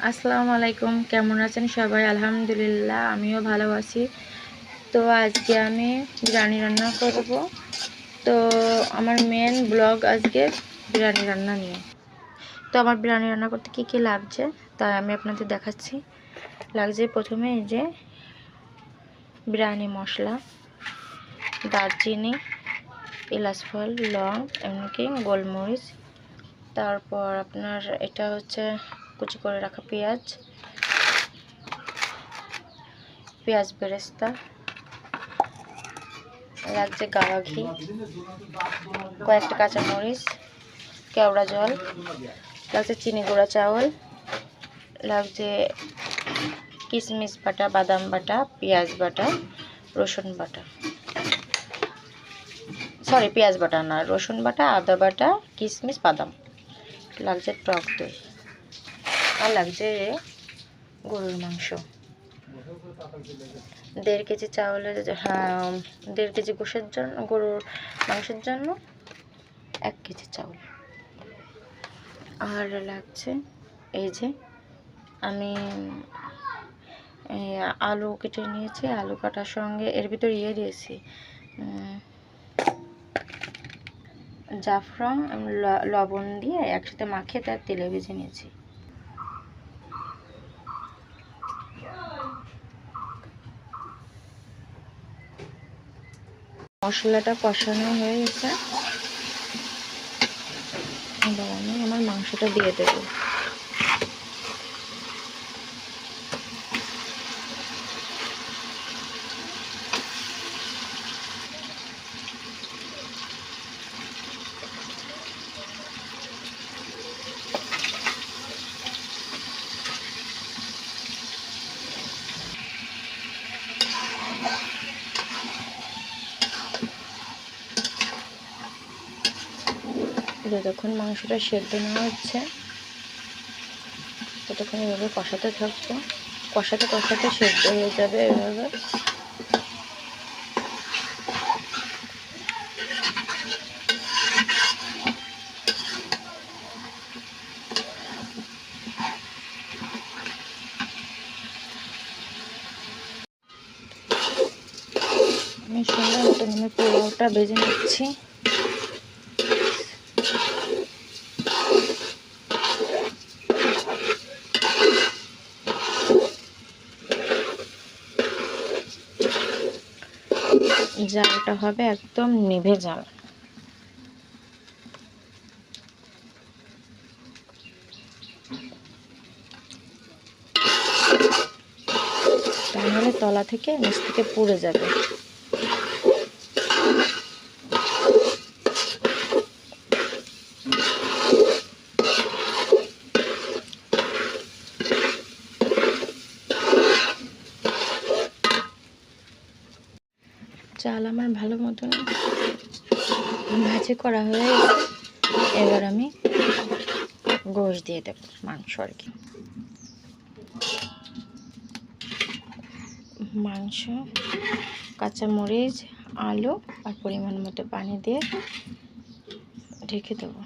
আসসালামু আলাইকুম। কেমন আছেন সবাই? আলহামদুলিল্লাহ, আমিও ভালো আছি। তো আজকে আমি বিরিয়ানি রান্না করব। তো আমার মেন ব্লগ আজকে বিরিয়ানি রান্না নিয়ে। তো আমার বিরিয়ানি রান্না করতে কী কী লাগছে তাই আমি আপনাদের দেখাচ্ছি। লাগছে প্রথমে এই যে বিরিয়ানি মশলা, দারচিনি, এলাচ ফল, লং, এমনকি গোলমরিচ। তারপর আপনার এটা হচ্ছে কুচি করে রাখা পেঁয়াজ বেরেস্তা, লাগছে গাওয়া ঘি, কয়েকটা কাঁচামরিচ, কেওড়া জল, লাগছে চিনি গুঁড়া চাউল, লাগছে কিশমিশ বাটা, বাদাম বাটা, পেঁয়াজ বাটা, রসুন বাটা, পেঁয়াজ বাটা না, রসুন বাটা, আদা বাটা, কিশমিশ, বাদাম, লাগছে টক দই, আর লাগছে গরুর মাংস। 1.5 কেজি চাউলের 1.5 কেজি গোশের জন্য, গরুর মাংসের জন্য 1 কেজি চাউল। আর লাগছে এই যে আমি আলু কেটে নিয়েছি, আলু কাটার সঙ্গে এর ভিতর দিয়েছি জাফরান, লবণ দিয়ে একসাথে মাখিয়ে তার তেলে ভেজে নিয়েছি। মশলাটা কষানো হয়ে গেছে, এবার আমি আমার মাংসটা দিয়ে দেবো। যতক্ষণ মাংসটা সেদ্ধ নেওয়া হচ্ছে ততক্ষণ এভাবে কষাতে থাকবো। কষাতে কষাতে সেদ্ধ হয়ে যাবে এভাবে। আমি সুন্দর মতন আমি পোলাওটা ভেজে নিচ্ছি। জালটা হবে একদম নিভে জাল। তাহলে তলা থেকে নিচ থেকে পুড়ে যাবে। চাল আমার ভালো মতন ভাজি করা হয়ে গেছে। এবার আমি গোশ দিয়ে দেব, মাংস আর কি। মাংস, কাঁচামরিচ, আলু আর পরিমাণ মতো পানি দিয়ে ঢেকে দেবো।